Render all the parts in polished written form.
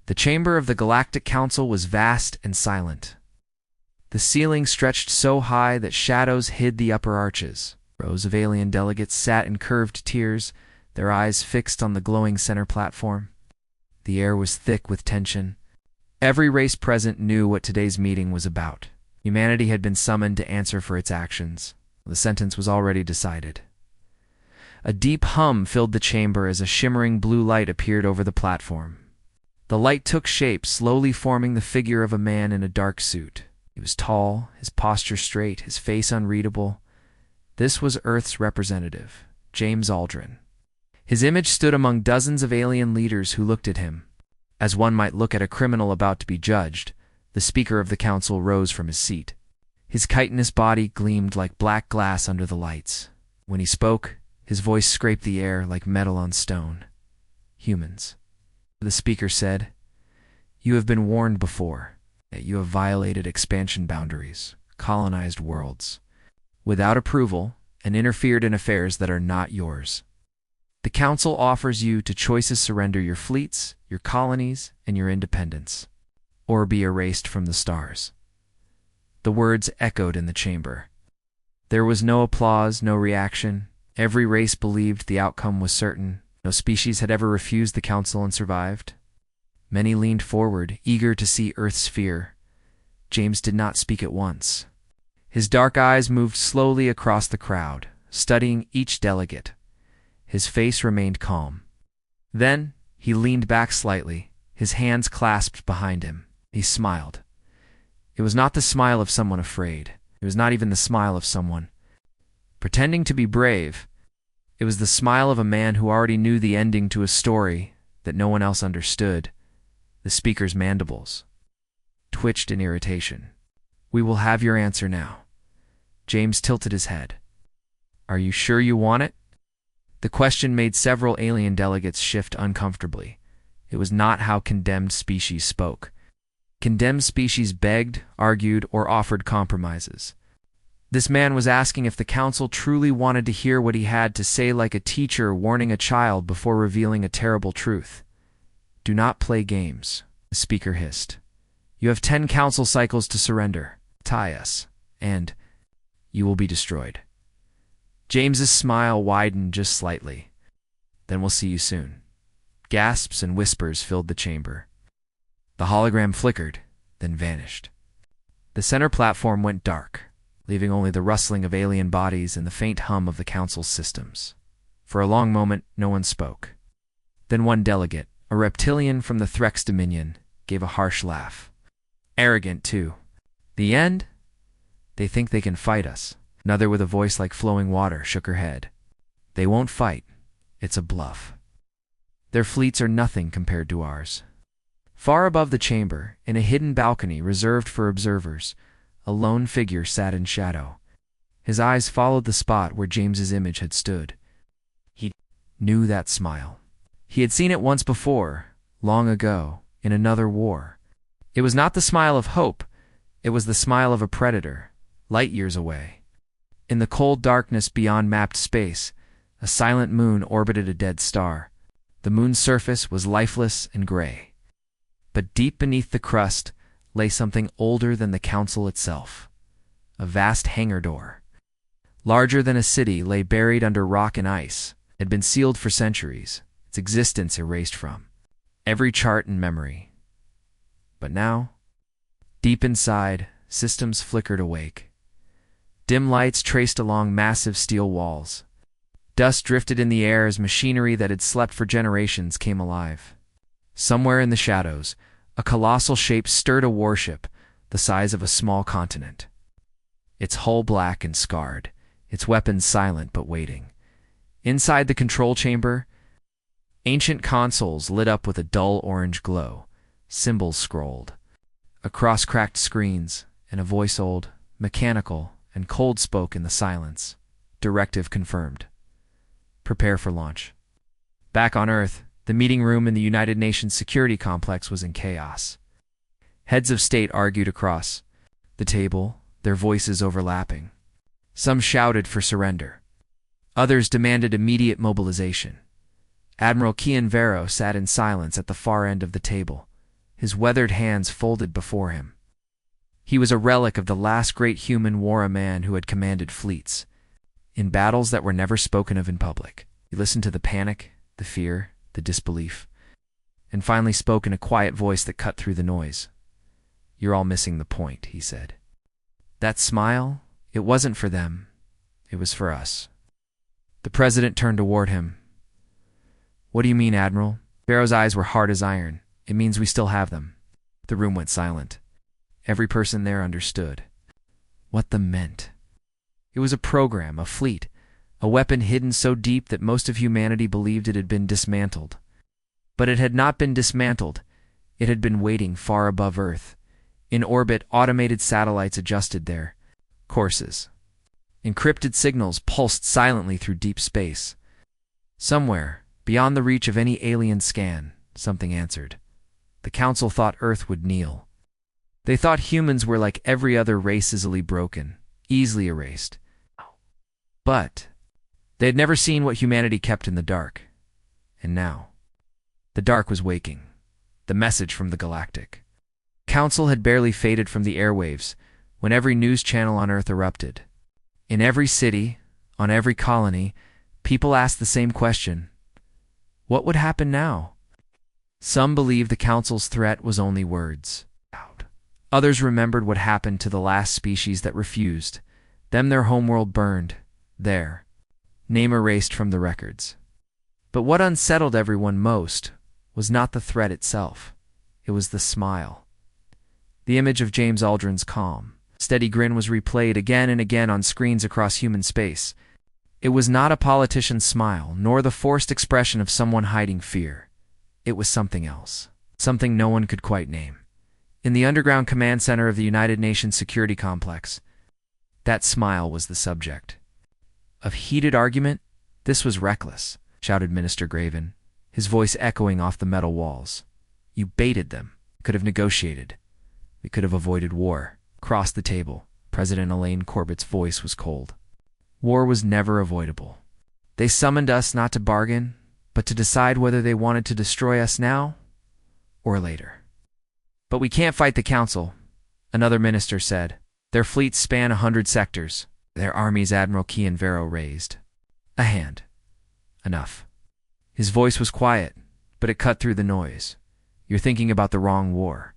The chamber of the Galactic Council was vast and silent. The ceiling stretched so high that shadows hid the upper arches. Rows of alien delegates sat in curved tiers, their eyes fixed on the glowing center platform. The air was thick with tension. Every race present knew what today's meeting was about. Humanity had been summoned to answer for its actions. The sentence was already decided. A deep hum filled the chamber as a shimmering blue light appeared over the platform. The light took shape, slowly forming the figure of a man in a dark suit. He was tall, his posture straight, his face unreadable. This was Earth's representative, James Aldrin. His image stood among dozens of alien leaders who looked at him. As one might look at a criminal about to be judged, the Speaker of the Council rose from his seat. His chitinous body gleamed like black glass under the lights. When he spoke, his voice scraped the air like metal on stone. "Humans," the Speaker said, "you have been warned before that you have violated expansion boundaries, colonized worlds, without approval, and interfered in affairs that are not yours. The Council offers you to choices: surrender your fleets, your colonies, and your independence, or be erased from the stars." The words echoed in the chamber. There was no applause, no reaction. Every race believed the outcome was certain. No species had ever refused the Council and survived. Many leaned forward, eager to see Earth's fear. James did not speak at once. His dark eyes moved slowly across the crowd, studying each delegate. His face remained calm. Then he leaned back slightly, his hands clasped behind him. He smiled. It was not the smile of someone afraid. It was not even the smile of someone pretending to be brave. It was the smile of a man who already knew the ending to a story that no one else understood. The Speaker's mandibles twitched in irritation. "We will have your answer now." James tilted his head. "Are you sure you want it?" The question made several alien delegates shift uncomfortably. It was not how condemned species spoke. Condemned species begged, argued, or offered compromises. This man was asking if the Council truly wanted to hear what he had to say, like a teacher warning a child before revealing a terrible truth. "Do not play games," the Speaker hissed. "You have 10 Council cycles to surrender. Tie us, and you will be destroyed." James's smile widened just slightly. "Then we'll see you soon." Gasps and whispers filled the chamber. The hologram flickered, then vanished. The center platform went dark, leaving only the rustling of alien bodies and the faint hum of the Council's systems. For a long moment, no one spoke. Then one delegate, a reptilian from the Threx Dominion, gave a harsh laugh. Arrogant, too. "The end? They think they can fight us." Another, with a voice like flowing water, shook her head. "They won't fight. It's a bluff. Their fleets are nothing compared to ours." Far above the chamber, in a hidden balcony reserved for observers, a lone figure sat in shadow. His eyes followed the spot where James's image had stood. He knew that smile. He had seen it once before, long ago, in another war. It was not the smile of hope. It was the smile of a predator, light years away. In the cold darkness beyond mapped space, a silent moon orbited a dead star. The moon's surface was lifeless and gray. But deep beneath the crust lay something older than the Council itself. A vast hangar door, larger than a city, lay buried under rock and ice. It had been sealed for centuries, its existence erased from every chart and memory. But now, deep inside, systems flickered awake. Dim lights traced along massive steel walls. Dust drifted in the air as machinery that had slept for generations came alive. Somewhere in the shadows, a colossal shape stirred a warship the size of a small continent. Its hull black and scarred, its weapons silent but waiting. Inside the control chamber, ancient consoles lit up with a dull orange glow, symbols scrolled. Across cracked screens, and a voice, old, mechanical, and cold, spoke in the silence. Directive confirmed. Prepare for launch. Back on Earth, the meeting room in the United Nations Security Complex was in chaos. Heads of state argued across the table, their voices overlapping. Some shouted for surrender. Others demanded immediate mobilization. Admiral Kian Vero sat in silence at the far end of the table, his weathered hands folded before him. He was a relic of the last great human war, a man who had commanded fleets in battles that were never spoken of in public. He listened to the panic, the fear, the disbelief, and finally spoke in a quiet voice that cut through the noise. "You're all missing the point," he said. "That smile, it wasn't for them. It was for us." The president turned toward him. "What do you mean, Admiral?" Barrow's eyes were hard as iron. "It means we still have them." The room went silent. Every person there understood what them meant. It was a program, a fleet, a weapon hidden so deep that most of humanity believed it had been dismantled. But it had not been dismantled. It had been waiting far above Earth. In orbit, automated satellites adjusted their courses. Encrypted signals pulsed silently through deep space. Somewhere, beyond the reach of any alien scan, something answered. The Council thought Earth would kneel. They thought humans were like every other race, easily broken, easily erased. But they had never seen what humanity kept in the dark. And now, the dark was waking. The message from the Galactic Council had barely faded from the airwaves when every news channel on Earth erupted. In every city, on every colony, people asked the same question. What would happen now? Some believed the Council's threat was only words. Others remembered what happened to the last species that refused. Them their homeworld burned, their name erased from the records. But what unsettled everyone most was not the threat itself. It was the smile. The image of James Aldrin's calm, steady grin was replayed again and again on screens across human space. It was not a politician's smile, nor the forced expression of someone hiding fear. It was something else, something no one could quite name. In the underground command center of the United Nations Security Complex, that smile was the subject of heated argument. "This was reckless," shouted Minister Graven, his voice echoing off the metal walls. "You baited them. Could have negotiated. We could have avoided war." Across the table, President Elaine Corbett's voice was cold. "War was never avoidable. They summoned us not to bargain, but to decide whether they wanted to destroy us now or later." "But we can't fight the Council," another minister said. "Their fleets span 100 sectors. Their armies," Admiral Kian Vero raised a hand. "Enough." His voice was quiet, but it cut through the noise. "You're thinking about the wrong war."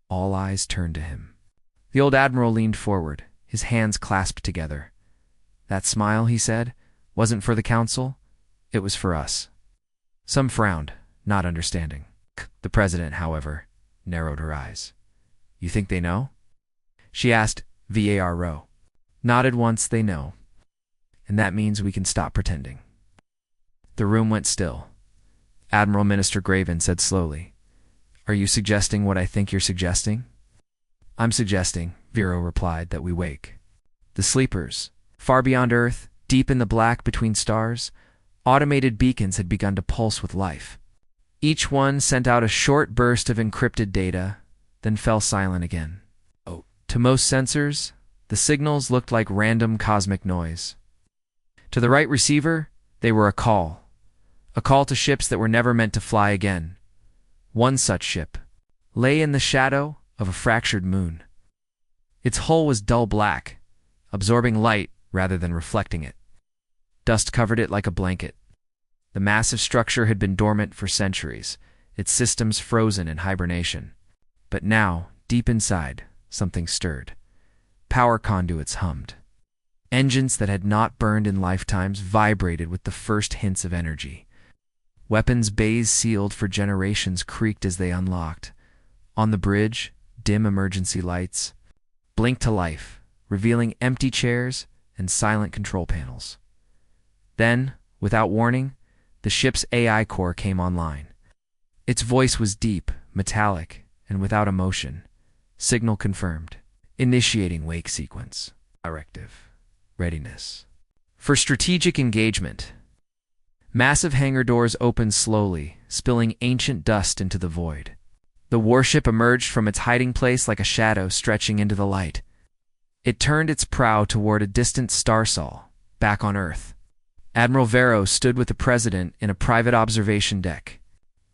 All eyes turned to him. The old admiral leaned forward, his hands clasped together. "That smile," he said, "wasn't for the Council. It was for us." Some frowned, not understanding. The president, however, narrowed her eyes. "You think they know?" she asked. VARO nodded once. "They know. And that means we can stop pretending." The room went still. Admiral Minister Graven said slowly, "Are you suggesting what I think you're suggesting?" "I'm suggesting," Vero replied, "that we wake. The sleepers, far beyond Earth, deep in the black between stars, automated beacons had begun to pulse with life. Each one sent out a short burst of encrypted data, then fell silent again. To most sensors, the signals looked like random cosmic noise. To the right receiver, they were a call to ships that were never meant to fly again. One such ship lay in the shadow of a fractured moon. Its hull was dull black, absorbing light rather than reflecting it. Dust covered it like a blanket. The massive structure had been dormant for centuries, its systems frozen in hibernation. But now, deep inside, something stirred. Power conduits hummed. Engines that had not burned in lifetimes vibrated with the first hints of energy. Weapons bays sealed for generations creaked as they unlocked. On the bridge, dim emergency lights blinked to life, revealing empty chairs and silent control panels. Then, without warning, the ship's AI core came online. Its voice was deep, metallic, and without emotion. Signal confirmed. Initiating wake sequence. Directive. Readiness. For strategic engagement. Massive hangar doors opened slowly, spilling ancient dust into the void. The warship emerged from its hiding place like a shadow stretching into the light. It turned its prow toward a distant starsol, back on Earth. Admiral Vero stood with the president in a private observation deck.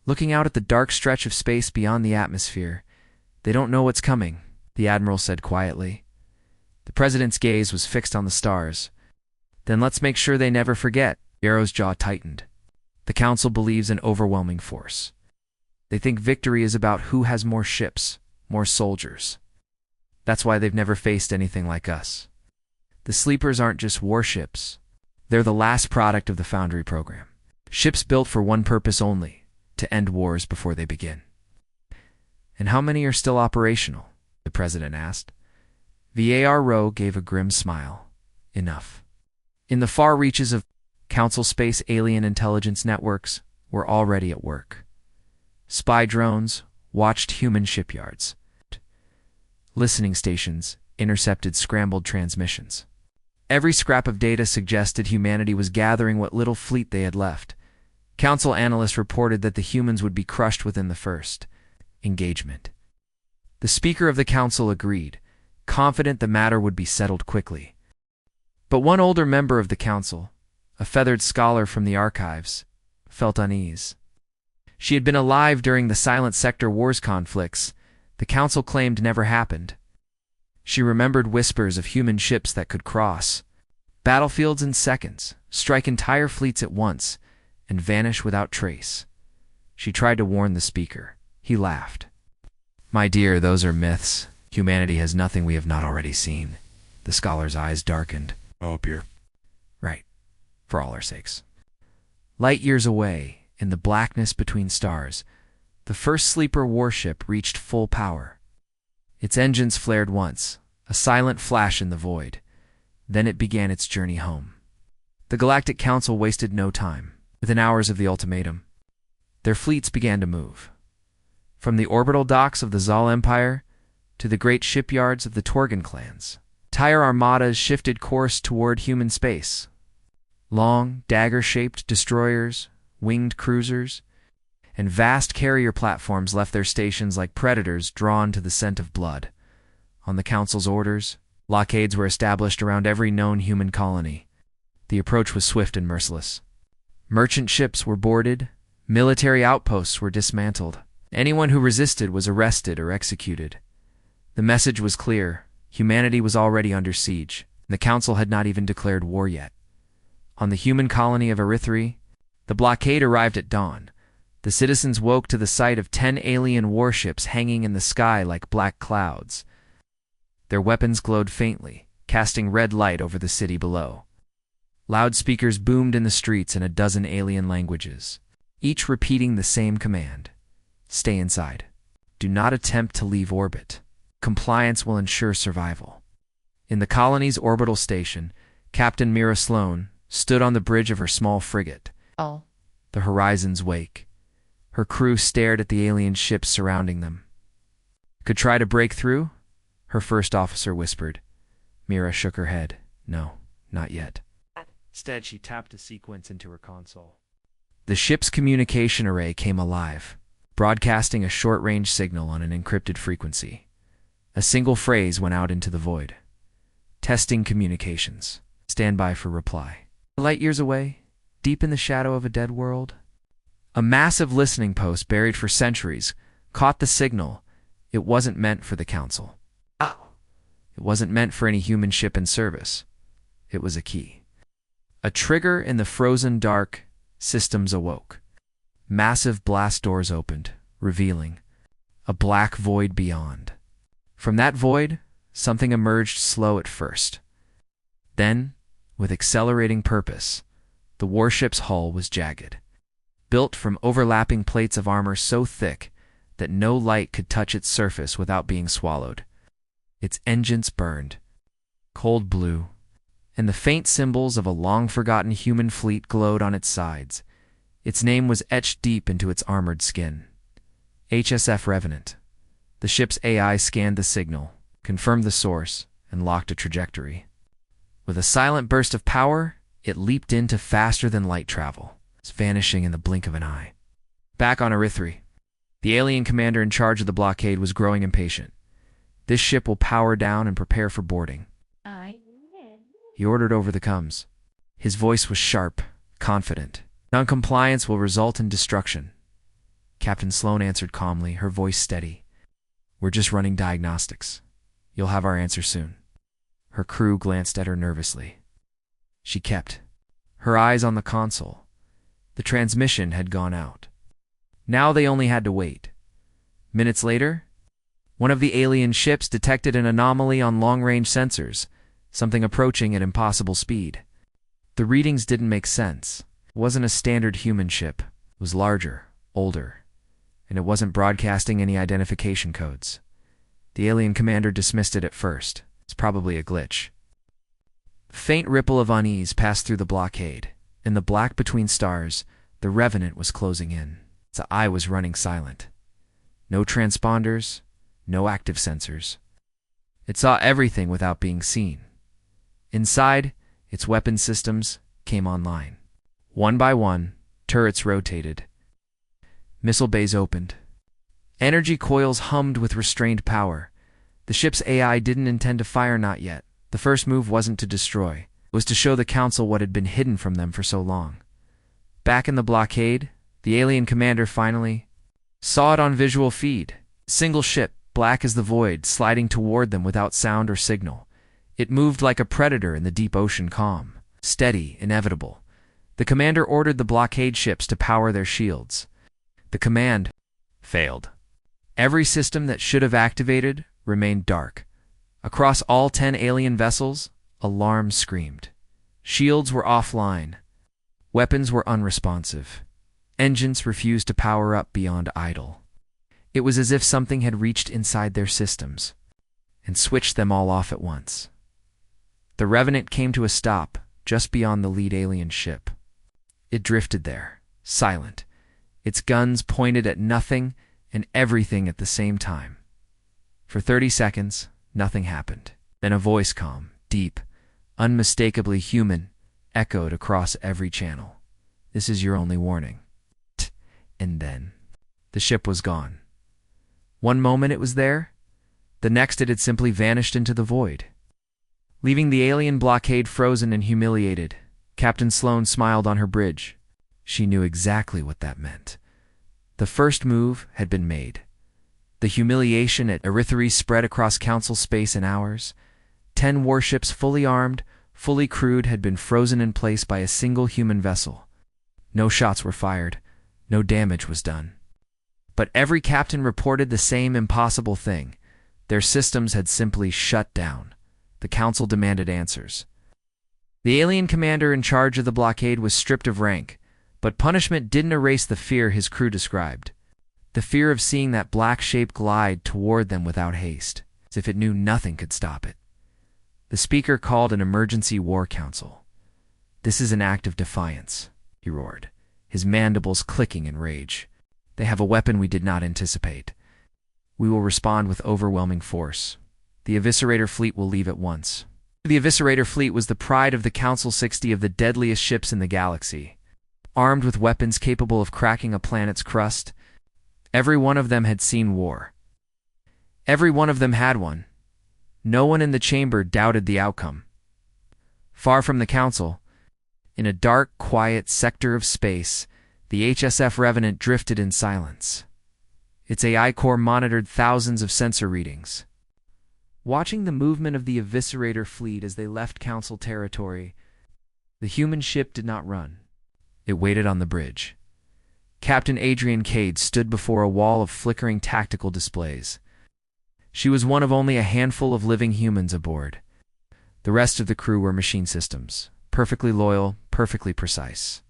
looking out at the dark stretch of space beyond the atmosphere. "They don't know what's coming," the admiral said quietly. The president's gaze was fixed on the stars. "Then let's make sure they never forget." Yarrow's jaw tightened. The council believes in overwhelming force. They think victory is about who has more ships, more soldiers. That's why they've never faced anything like us. The Sleepers aren't just warships. They're the last product of the Foundry program. Ships built for one purpose only, to end wars before they begin. "And how many are still operational?" the president asked. VARO gave a grim smile. "Enough." In the far reaches of Council space alien intelligence networks were already at work. Spy drones watched human shipyards. Listening stations intercepted scrambled transmissions. Every scrap of data suggested humanity was gathering what little fleet they had left. Council analysts reported that the humans would be crushed within the first engagement. The Speaker of the Council agreed, confident the matter would be settled quickly. But one older member of the Council, a feathered scholar from the archives, felt unease. She had been alive during the Silent Sector Wars conflicts the Council claimed never happened. She remembered whispers of human ships that could cross battlefields in seconds, strike entire fleets at once, and vanish without trace. She tried to warn the Speaker. He laughed. "My dear, those are myths. Humanity has nothing we have not already seen." The scholar's eyes darkened. "Oh, dear." "Right. For all our sakes." Light years away, in the blackness between stars, the first Sleeper warship reached full power. Its engines flared once, a silent flash in the void. Then it began its journey home. The Galactic Council wasted no time. Within hours of the ultimatum, their fleets began to move. From the orbital docks of the Zal Empire to the great shipyards of the Torgan clans, entire armadas shifted course toward human space. Long, dagger-shaped destroyers, winged cruisers, and vast carrier platforms left their stations like predators drawn to the scent of blood. On the Council's orders, blockades were established around every known human colony. The approach was swift and merciless. Merchant ships were boarded, military outposts were dismantled. Anyone who resisted was arrested or executed. The message was clear: humanity was already under siege, and the Council had not even declared war yet. On the human colony of Erythri, the blockade arrived at dawn. The citizens woke to the sight of 10 alien warships hanging in the sky like black clouds. Their weapons glowed faintly, casting red light over the city below. Loudspeakers boomed in the streets in a dozen alien languages, each repeating the same command: "Stay inside. Do not attempt to leave orbit. Compliance will ensure survival." In the colony's orbital station, Captain Mira Sloan stood on the bridge of her small frigate, the horizon's wake. Her crew stared at the alien ships surrounding them. "Could try to break through?" her first officer whispered. Mira shook her head. "No, not yet." Instead, she tapped a sequence into her console. The ship's communication array came alive, broadcasting a short-range signal on an encrypted frequency. A single phrase went out into the void. "Testing communications. Stand by for reply." Light years away, deep in the shadow of a dead world, a massive listening post buried for centuries caught the signal. It wasn't meant for the Council. It wasn't meant for any human ship in service. It was a key. A trigger in the frozen dark, systems awoke. Massive blast doors opened, revealing a black void beyond. From that void, something emerged, slow at first. Then, with accelerating purpose, the warship's hull was jagged, built from overlapping plates of armor so thick that no light could touch its surface without being swallowed. Its engines burned, cold blue, and the faint symbols of a long-forgotten human fleet glowed on its sides. Its name was etched deep into its armored skin: HSF Revenant. The ship's AI scanned the signal, confirmed the source, and locked a trajectory. With a silent burst of power, it leaped into faster-than-light travel, vanishing in the blink of an eye. Back on Erythri, the alien commander in charge of the blockade was growing impatient. "This ship will power down and prepare for boarding," he ordered over the comms. His voice was sharp, confident. "Non-compliance will result in destruction. Captain Sloan answered calmly, her voice steady. "We're just running diagnostics. You'll have our answer soon." Her crew glanced at her nervously. She kept her eyes on the console. The transmission had gone out. Now they only had to wait. Minutes later, one of the alien ships detected an anomaly on long-range sensors, something approaching at impossible speed. The readings didn't make sense. It wasn't a standard human ship. It was larger, older, and it wasn't broadcasting any identification codes. The alien commander dismissed it at first. It's probably a glitch. A faint ripple of unease passed through the blockade. In the black between stars, the Revenant was closing in. Its eye was running silent. No transponders, no active sensors. It saw everything without being seen. Inside, its weapon systems came online. One by one, turrets rotated. Missile bays opened. Energy coils hummed with restrained power. The ship's AI didn't intend to fire, not yet. The first move wasn't to destroy. It was to show the Council what had been hidden from them for so long. Back in the blockade, the alien commander finally saw it on visual feed. Single ship, black as the void, sliding toward them without sound or signal. It moved like a predator in the deep ocean calm. Steady, inevitable. The commander ordered the blockade ships to power their shields. The command failed. Every system that should have activated remained dark. Across all 10 alien vessels, alarms screamed. Shields were offline. Weapons were unresponsive. Engines refused to power up beyond idle. It was as if something had reached inside their systems and switched them all off at once. The Revenant came to a stop just beyond the lead alien ship. It drifted there, silent, its guns pointed at nothing and everything at the same time. For 30 seconds, nothing happened. Then a voice, calm, deep, unmistakably human, echoed across every channel. "This is your only warning." And then the ship was gone. One moment it was there, the next it had simply vanished into the void. Leaving the alien blockade frozen and humiliated, Captain Sloan smiled on her bridge. She knew exactly what that meant. The first move had been made. The humiliation at Erythri spread across Council space in hours. 10 warships fully armed, fully crewed had been frozen in place by a single human vessel. No shots were fired. No damage was done. But every captain reported the same impossible thing. Their systems had simply shut down. The Council demanded answers. The alien commander in charge of the blockade was stripped of rank, but punishment didn't erase the fear his crew described. The fear of seeing that black shape glide toward them without haste, as if it knew nothing could stop it. The speaker called an emergency war council. "This is an act of defiance," he roared, his mandibles clicking in rage. "They have a weapon we did not anticipate. We will respond with overwhelming force. The Eviscerator fleet will leave at once." The Eviscerator fleet was the pride of the Council 60 of the deadliest ships in the galaxy. Armed with weapons capable of cracking a planet's crust, every one of them had seen war. Every one of them had one. No one in the chamber doubted the outcome. Far from the Council, in a dark, quiet sector of space, the HSF Revenant drifted in silence. Its AI core monitored thousands of sensor readings. Watching the movement of the Eviscerator fleet as they left Council territory, the human ship did not run. It waited on the bridge. Captain Adrian Cade stood before a wall of flickering tactical displays. She was one of only a handful of living humans aboard. The rest of the crew were machine systems, perfectly loyal, perfectly precise.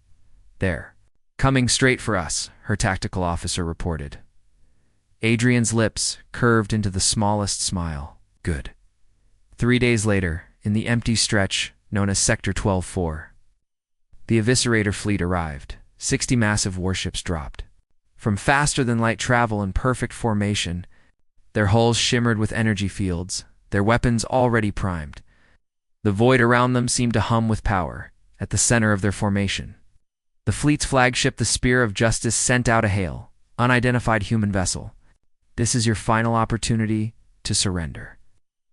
"There, coming straight for us," her tactical officer reported. Adrian's lips curved into the smallest smile. "Good." 3 days later, in the empty stretch known as Sector 12-4, the Eviscerator fleet arrived. 60 massive warships dropped. From faster-than-light travel in perfect formation, their hulls shimmered with energy fields, their weapons already primed. The void around them seemed to hum with power, at the center of their formation. The fleet's flagship, the Spear of Justice, sent out a hail, unidentified human vessel. "This is your final opportunity to surrender.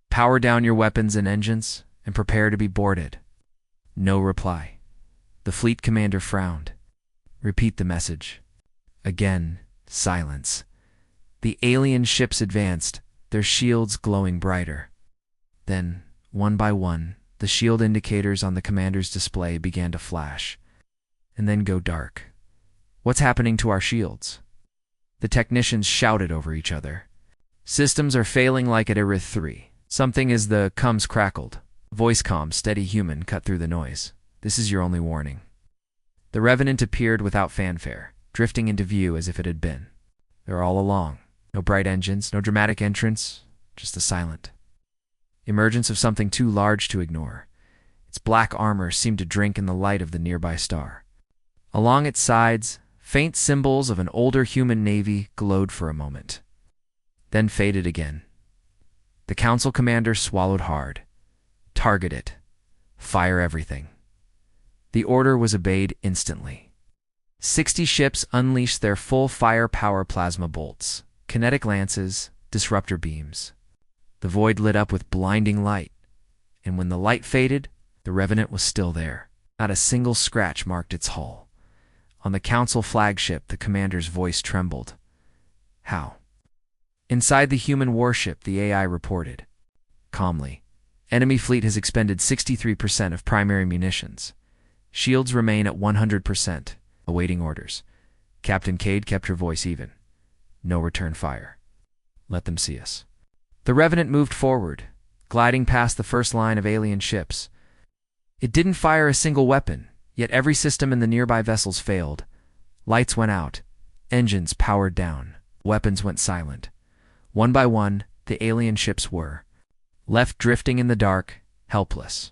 Power down your weapons and engines, and prepare to be boarded." No reply. The fleet commander frowned. "Repeat the message." Again, Silence. The alien ships advanced, their shields glowing brighter. Then, one by one, the shield indicators on the commander's display began to flash, and then go dark. What's happening to our shields? The technicians shouted over each other. Systems are failing like at Erith 3. Something as the comms crackled. Voice comm, steady human, cut through the noise. This is your only warning. The Revenant appeared without fanfare, drifting into view as if it had been. They're all along. No bright engines, no dramatic entrance, just the silent emergence of something too large to ignore. Its black armor seemed to drink in the light of the nearby star. Along its sides, faint symbols of an older human navy glowed for a moment, then faded again. The council commander swallowed hard. Target it. Fire everything. The order was obeyed instantly. 60 ships unleashed their full firepower plasma bolts, kinetic lances, disruptor beams. The void lit up with blinding light, and when the light faded, the Revenant was still there. Not a single scratch marked its hull. On the council flagship, the commander's voice trembled. How? Inside the human warship, the AI reported. Calmly. Enemy fleet has expended 63% of primary munitions. Shields remain at 100%, awaiting orders. Captain Cade kept her voice even. No return fire. Let them see us. The Revenant moved forward, gliding past the first line of alien ships. It didn't fire a single weapon, yet every system in the nearby vessels failed. Lights went out. Engines powered down. Weapons went silent. One by one, the alien ships were left drifting in the dark, helpless.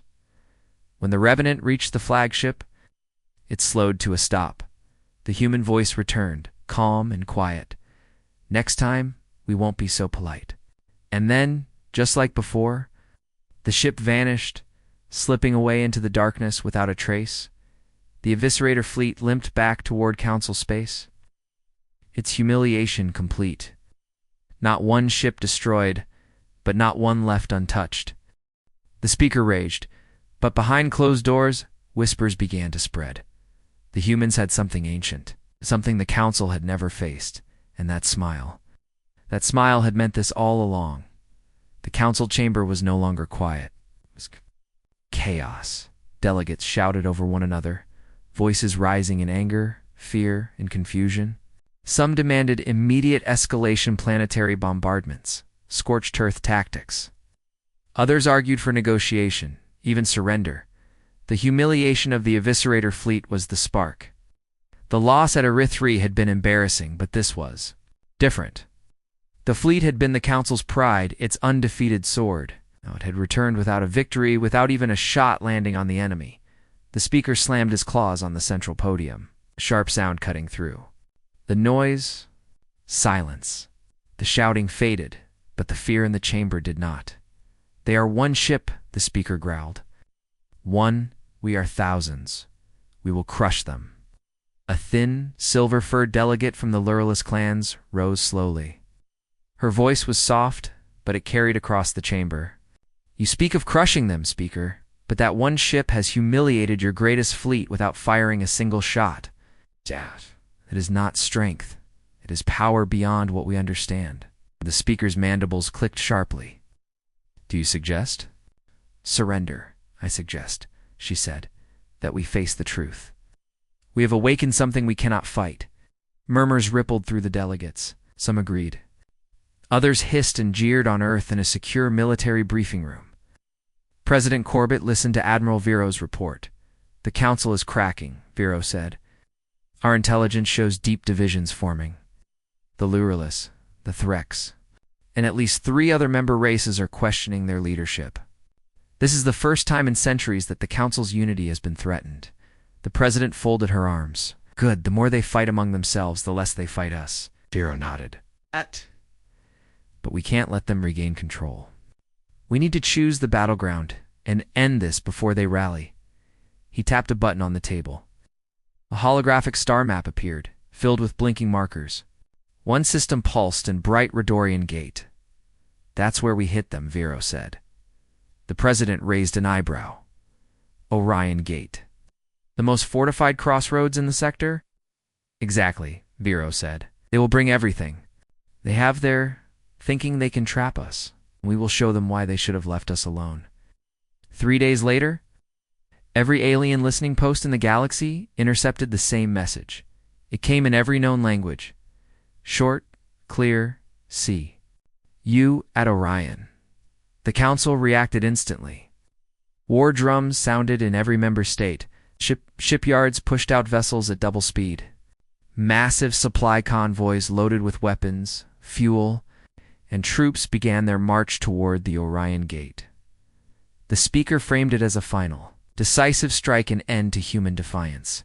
When the Revenant reached the flagship, it slowed to a stop. The human voice returned, calm and quiet. Next time, we won't be so polite. And then, just like before, the ship vanished, slipping away into the darkness without a trace. The Eviscerator fleet limped back toward Council space. Its humiliation complete. Not one ship destroyed, but not one left untouched. The speaker raged, but behind closed doors, whispers began to spread. The humans had something ancient, something the Council had never faced, and that smile. That smile had meant this all along. The Council chamber was no longer quiet. It was chaos. Delegates shouted over one another, voices rising in anger, fear, and confusion. Some demanded immediate escalation planetary bombardments, scorched earth tactics. Others argued for negotiation, even surrender. The humiliation of the Eviscerator fleet was the spark. The loss at Erith 3 had been embarrassing, but this was different. The fleet had been the Council's pride, its undefeated sword. Now it had returned without a victory, without even a shot landing on the enemy. The speaker slammed his claws on the central podium, a sharp sound cutting through. The noise, silence. The shouting faded, but the fear in the chamber did not. They are one ship, the speaker growled. One, we are thousands. We will crush them. A thin, silver-furred delegate from the Lureless clans rose slowly. Her voice was soft, but it carried across the chamber. You speak of crushing them, speaker, but that one ship has humiliated your greatest fleet without firing a single shot. Dad. It is not strength. It is power beyond what we understand. The speaker's mandibles clicked sharply. Do you suggest? Surrender, I suggest, she said, that we face the truth. We have awakened something we cannot fight. Murmurs rippled through the delegates. Some agreed. Others hissed and jeered on Earth in a secure military briefing room. President Corbett listened to Admiral Vero's report. The Council is cracking, Vero said. Our intelligence shows deep divisions forming. The Lureless, the Threx, and at least 3 other member races are questioning their leadership. This is the first time in centuries that the Council's unity has been threatened. The President folded her arms. Good, the more they fight among themselves, the less they fight us. Vero nodded. But we can't let them regain control. We need to choose the battleground and end this before they rally. He tapped a button on the table. A holographic star map appeared, filled with blinking markers. One system pulsed in bright Redorian gate. That's where we hit them, Vero said. The President raised an eyebrow. Orion Gate. The most fortified crossroads in the sector? Exactly, Vero said. They will bring everything. They have their thinking they can trap us. We will show them why they should have left us alone. 3 days later, every alien listening post in the galaxy intercepted the same message. It came in every known language. Short, clear, see you at Orion. The Council reacted instantly. War drums sounded in every member state. Shipyards pushed out vessels at double speed. Massive supply convoys loaded with weapons, fuel, and troops began their march toward the Orion Gate. The speaker framed it as a final, decisive strike and end to human defiance.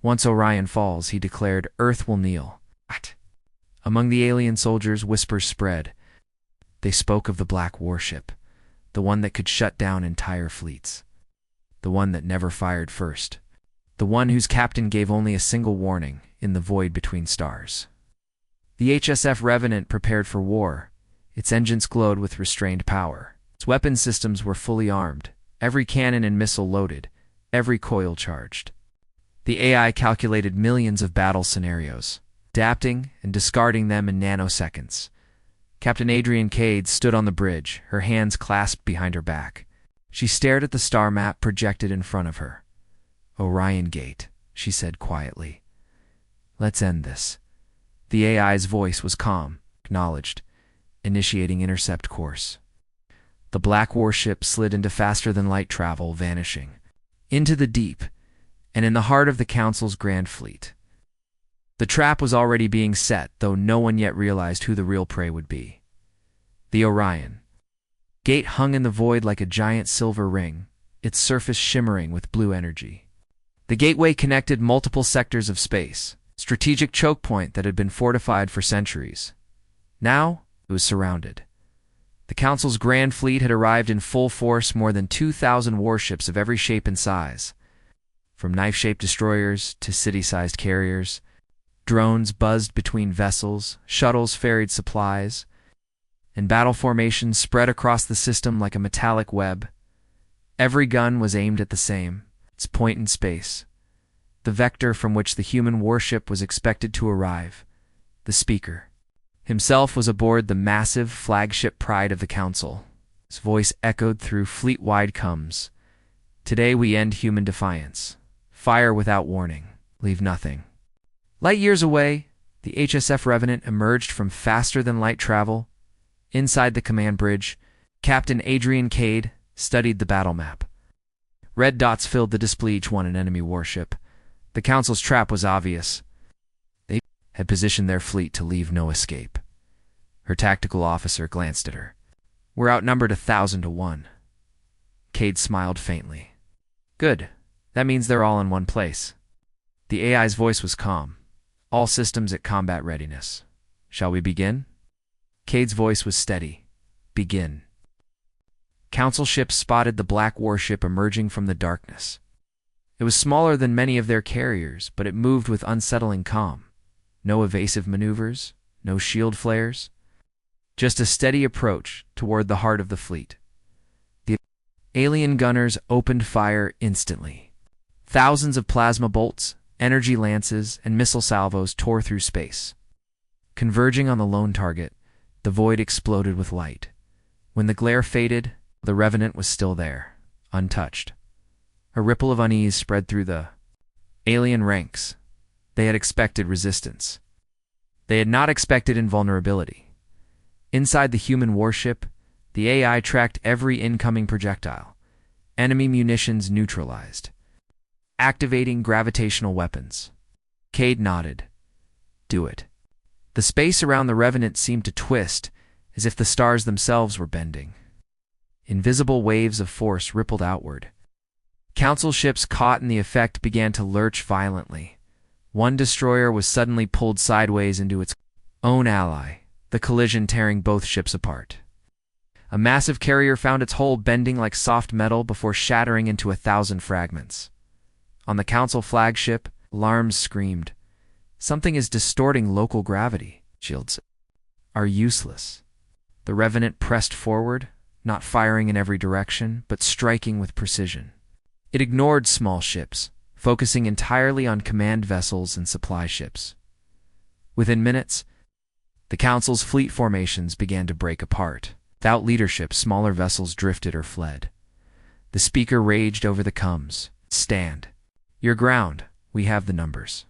Once Orion falls, he declared, Earth will kneel. What? Among the alien soldiers, whispers spread. They spoke of the black warship, the one that could shut down entire fleets, the one that never fired first, the one whose captain gave only a single warning in the void between stars. The HSF Revenant prepared for war. Its engines glowed with restrained power. Its weapon systems were fully armed, every cannon and missile loaded, every coil charged. The AI calculated millions of battle scenarios, adapting and discarding them in nanoseconds. Captain Adrian Cade stood on the bridge, her hands clasped behind her back. She stared at the star map projected in front of her. Orion Gate, she said quietly. Let's end this. The AI's voice was calm, acknowledged, initiating intercept course. The black warship slid into faster-than-light travel, vanishing into the deep and in the heart of the Council's Grand Fleet. The trap was already being set, though no one yet realized who the real prey would be. The Orion Gate hung in the void like a giant silver ring, its surface shimmering with blue energy. The gateway connected multiple sectors of space, strategic choke point that had been fortified for centuries. Now, it was surrounded. The Council's Grand Fleet had arrived in full force, more than 2,000 warships of every shape and size. From knife-shaped destroyers to city-sized carriers, drones buzzed between vessels, shuttles ferried supplies, and battle formations spread across the system like a metallic web. Every gun was aimed at the same, its point in space, the vector from which the human warship was expected to arrive. The speaker himself was aboard the massive flagship pride of the Council. His voice echoed through fleet-wide comms. Today we end human defiance. Fire without warning. Leave nothing. Light years away, the HSF Revenant emerged from faster-than-light travel. Inside the command bridge, Captain Adrian Cade studied the battle map. Red dots filled the display, each one an enemy warship. The Council's trap was obvious. They had positioned their fleet to leave no escape. Her tactical officer glanced at her. We're outnumbered 1,000 to 1. Cade smiled faintly. Good. That means they're all in one place. The AI's voice was calm. All systems at combat readiness. Shall we begin? Cade's voice was steady. Begin. Council ships spotted the black warship emerging from the darkness. It was smaller than many of their carriers, but it moved with unsettling calm. No evasive maneuvers, no shield flares. Just a steady approach toward the heart of the fleet. The alien gunners opened fire instantly. Thousands of plasma bolts, energy lances, and missile salvos tore through space. Converging on the lone target, the void exploded with light. When the glare faded, the Revenant was still there, untouched. A ripple of unease spread through the alien ranks. They had expected resistance. They had not expected invulnerability. Inside the human warship, the AI tracked every incoming projectile. Enemy munitions neutralized. Activating gravitational weapons. Cade nodded. Do it. The space around the Revenant seemed to twist, as if the stars themselves were bending. Invisible waves of force rippled outward. Council ships caught in the effect began to lurch violently. One destroyer was suddenly pulled sideways into its own ally, the collision tearing both ships apart. A massive carrier found its hull bending like soft metal before shattering into 1,000 fragments. On the Council flagship, alarms screamed. Something is distorting local gravity. Shields are useless. The Revenant pressed forward, not firing in every direction, but striking with precision. It ignored small ships, focusing entirely on command vessels and supply ships. Within minutes, the Council's fleet formations began to break apart. Without leadership, smaller vessels drifted or fled. The speaker raged over the comms. Stand your ground. We have the numbers.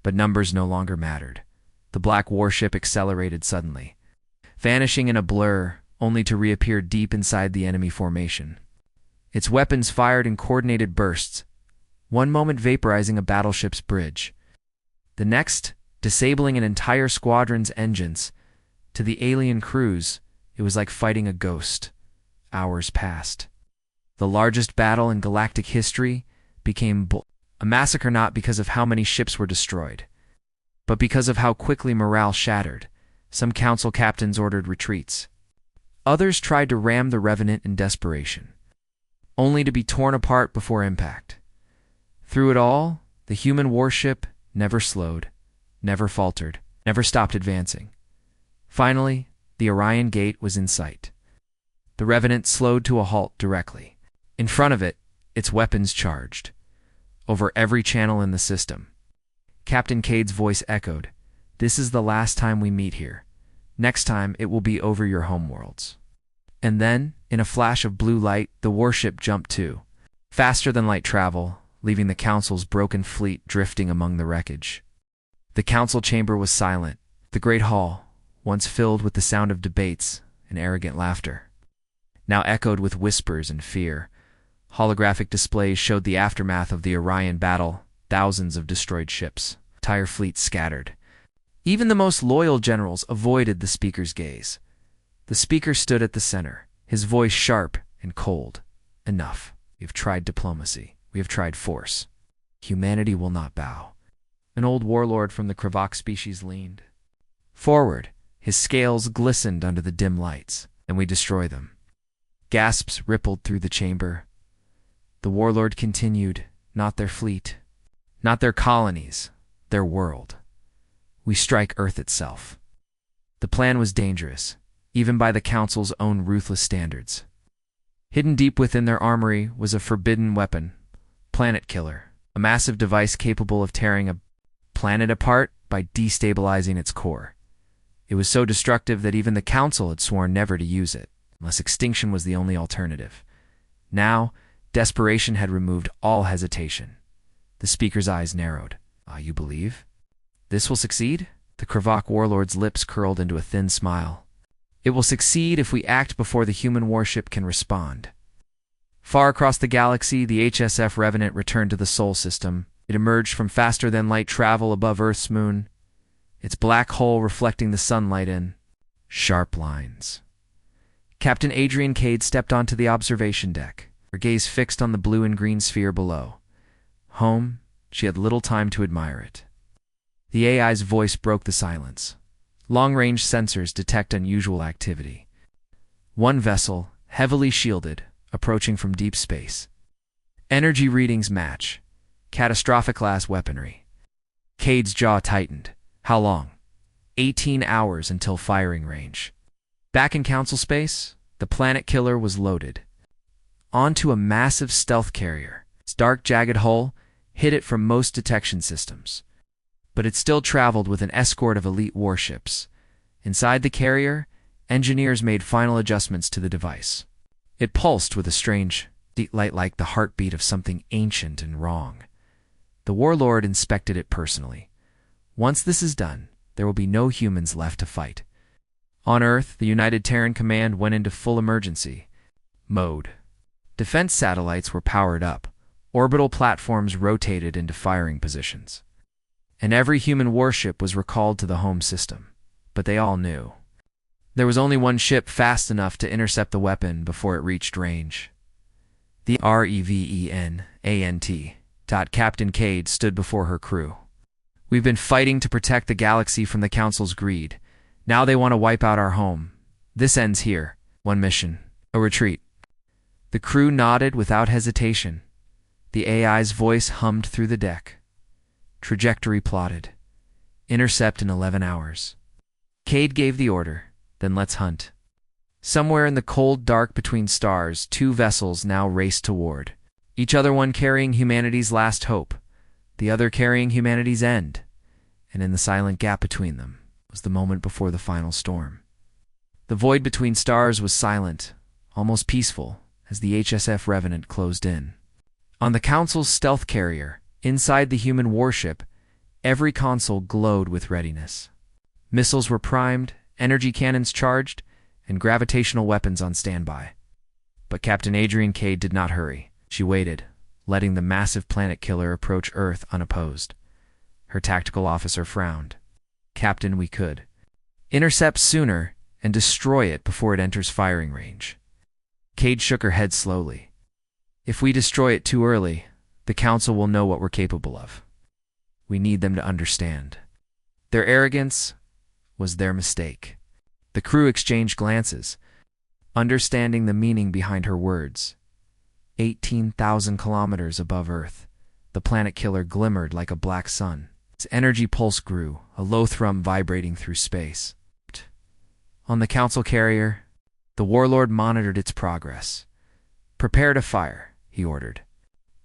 But numbers no longer mattered. The black warship accelerated suddenly, vanishing in a blur, only to reappear deep inside the enemy formation. Its weapons fired in coordinated bursts, one moment vaporizing a battleship's bridge, the next disabling an entire squadron's engines. To the alien crews, it was like fighting a ghost. Hours passed. The largest battle in galactic history became a massacre, not because of how many ships were destroyed, but because of how quickly morale shattered. Some council captains ordered retreats. Others tried to ram the Revenant in desperation, only to be torn apart before impact. Through it all, the human warship never slowed, never faltered, never stopped advancing. Finally, the Orion Gate was in sight. The Revenant slowed to a halt directly. In front of it, its weapons charged. Over every channel in the system, Captain Cade's voice echoed, "This is the last time we meet here. Next time, it will be over your homeworlds." And then, in a flash of blue light, the warship jumped too, faster than light travel, leaving the Council's broken fleet drifting among the wreckage. The Council chamber was silent. The great hall, once filled with the sound of debates and arrogant laughter, now echoed with whispers and fear. Holographic displays showed the aftermath of the Orion battle, thousands of destroyed ships, entire fleets scattered. Even the most loyal generals avoided the speaker's gaze. The speaker stood at the center, his voice sharp and cold. "Enough. We have tried diplomacy. We have tried force. Humanity will not bow." An old warlord from the Kravok species leaned forward. His scales glistened under the dim lights. "And we destroy them." Gasps rippled through the chamber. The warlord continued, "Not their fleet, not their colonies, their world. We strike Earth itself." The plan was dangerous, even by the Council's own ruthless standards. Hidden deep within their armory was a forbidden weapon, Planet Killer, a massive device capable of tearing a planet apart by destabilizing its core. It was so destructive that even the Council had sworn never to use it, unless extinction was the only alternative. Now, desperation had removed all hesitation. The speaker's eyes narrowed. "You believe this will succeed?" The Kravok warlord's lips curled into a thin smile. "It will succeed if we act before the human warship can respond." Far across the galaxy, the HSF Revenant returned to the Sol system. It emerged from faster-than-light travel above Earth's moon, its black hull reflecting the sunlight in sharp lines. Captain Adrian Cade stepped onto the observation deck, her gaze fixed on the blue and green sphere below. Home, she had little time to admire it. The AI's voice broke the silence. Long-range sensors detect unusual activity. One vessel, heavily shielded, approaching from deep space. Energy readings match. Catastrophic-class weaponry. Cade's jaw tightened. How long? 18 hours until firing range. Back in Council space, the Planet Killer was loaded onto a massive stealth carrier. Its dark, jagged hull hid it from most detection systems. But it still traveled with an escort of elite warships. Inside the carrier, engineers made final adjustments to the device. It pulsed with a strange, deep light like the heartbeat of something ancient and wrong. The warlord inspected it personally. Once this is done, there will be no humans left to fight. On Earth, the United Terran Command went into full emergency mode. Defense satellites were powered up. Orbital platforms rotated into firing positions. And every human warship was recalled to the home system. But they all knew there was only one ship fast enough to intercept the weapon before it reached range. The Revenant. Captain Cade stood before her crew. "We've been fighting to protect the galaxy from the Council's greed. Now they want to wipe out our home. This ends here. One mission. A retreat." The crew nodded without hesitation. The AI's voice hummed through the deck. Trajectory plotted. Intercept in 11 hours. Cade gave the order. "Then let's hunt." Somewhere in the cold dark between stars, two vessels now raced toward each other, one carrying humanity's last hope, the other carrying humanity's end. and in the silent gap between them was the moment before the final storm. The void between stars was silent, almost peaceful, as the HSF Revenant closed in. On the Council's stealth carrier, inside the human warship, every console glowed with readiness. Missiles were primed, energy cannons charged, and gravitational weapons on standby. But Captain Adrian Cade did not hurry. She waited, letting the massive planet killer approach Earth unopposed. Her tactical officer frowned. "Captain, we could intercept sooner and destroy it before it enters firing range." Cade shook her head slowly. "If we destroy it too early, the Council will know what we're capable of. We need them to understand. Their arrogance was their mistake." The crew exchanged glances, understanding the meaning behind her words. 18,000 kilometers above Earth, the planet killer glimmered like a black sun. Its energy pulse grew, a low thrum vibrating through space. On the Council carrier, the warlord monitored its progress. "Prepare to fire," he ordered.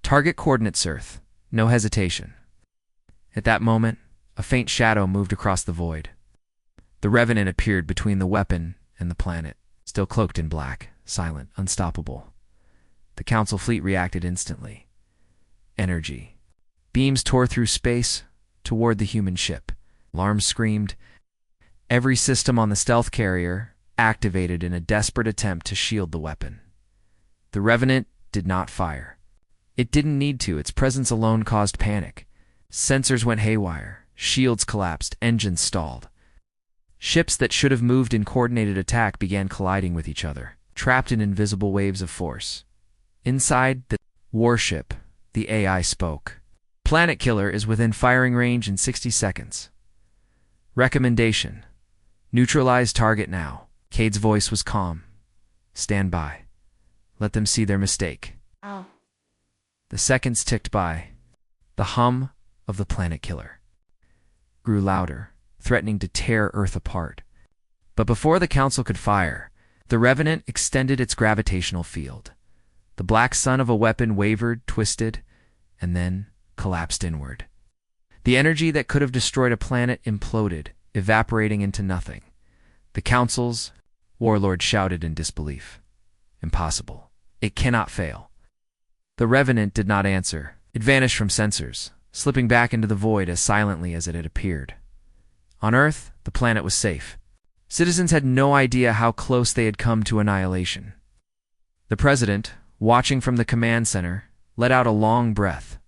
"Target coordinates Earth. No hesitation." At that moment, a faint shadow moved across the void. The Revenant appeared between the weapon and the planet, still cloaked in black, silent, unstoppable. The Council fleet reacted instantly. Energy. Beams tore through space toward the human ship. Alarms screamed. Every system on the stealth carrier activated in a desperate attempt to shield the weapon. The Revenant did not fire. It didn't need to. Its presence alone caused panic. Sensors went haywire. Shields collapsed. Engines stalled. Ships that should have moved in coordinated attack began colliding with each other, trapped in invisible waves of force. Inside the warship, the AI spoke. "Planet killer is within firing range in 60 seconds. Recommendation: neutralize target now." Cade's voice was calm. "Stand by. Let them see their mistake." Oh. The seconds ticked by. The hum of the planet killer grew louder, threatening to tear Earth apart. But before the Council could fire, the Revenant extended its gravitational field. The black sun of a weapon wavered, twisted, and then collapsed inward. The energy that could have destroyed a planet imploded, evaporating into nothing. The Council's warlord shouted in disbelief. "Impossible. It cannot fail." The Revenant did not answer. It vanished from sensors, slipping back into the void as silently as it had appeared. On Earth, the planet was safe. Citizens had no idea how close they had come to annihilation. The President, watching from the command center, let out a long breath.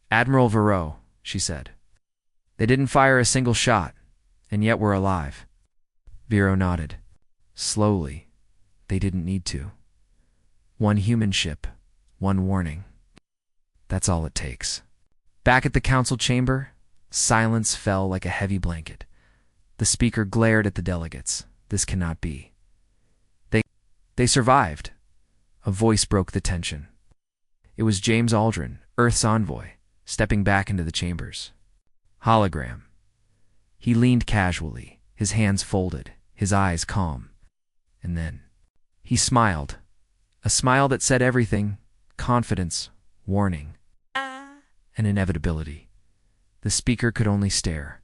"Admiral Varro," she said. "They didn't fire a single shot, and yet we're alive." Vero nodded. Slowly. They didn't need to. One human ship, one warning. That's all it takes. Back at the Council chamber, silence fell like a heavy blanket. The speaker glared at the delegates. This cannot be. They survived. A voice broke the tension. It was James Aldrin, Earth's envoy, stepping back into the chambers. Hologram. He leaned casually, his hands folded, his eyes calm. And then he smiled. A smile that said everything: confidence, warning, and inevitability. The speaker could only stare,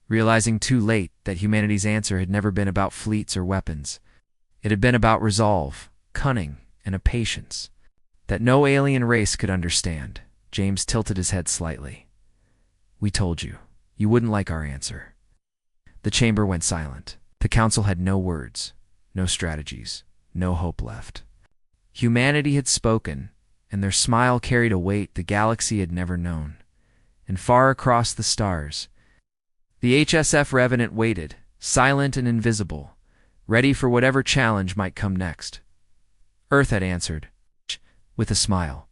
realizing too late that humanity's answer had never been about fleets or weapons. It had been about resolve, cunning, and a patience that no alien race could understand. James tilted his head slightly. "We told you. You wouldn't like our answer." The chamber went silent. The Council had no words, no strategies, no hope left. Humanity had spoken, and their smile carried a weight the galaxy had never known. And far across the stars, the HSF Revenant waited, silent and invisible, ready for whatever challenge might come next. Earth had answered, with a smile.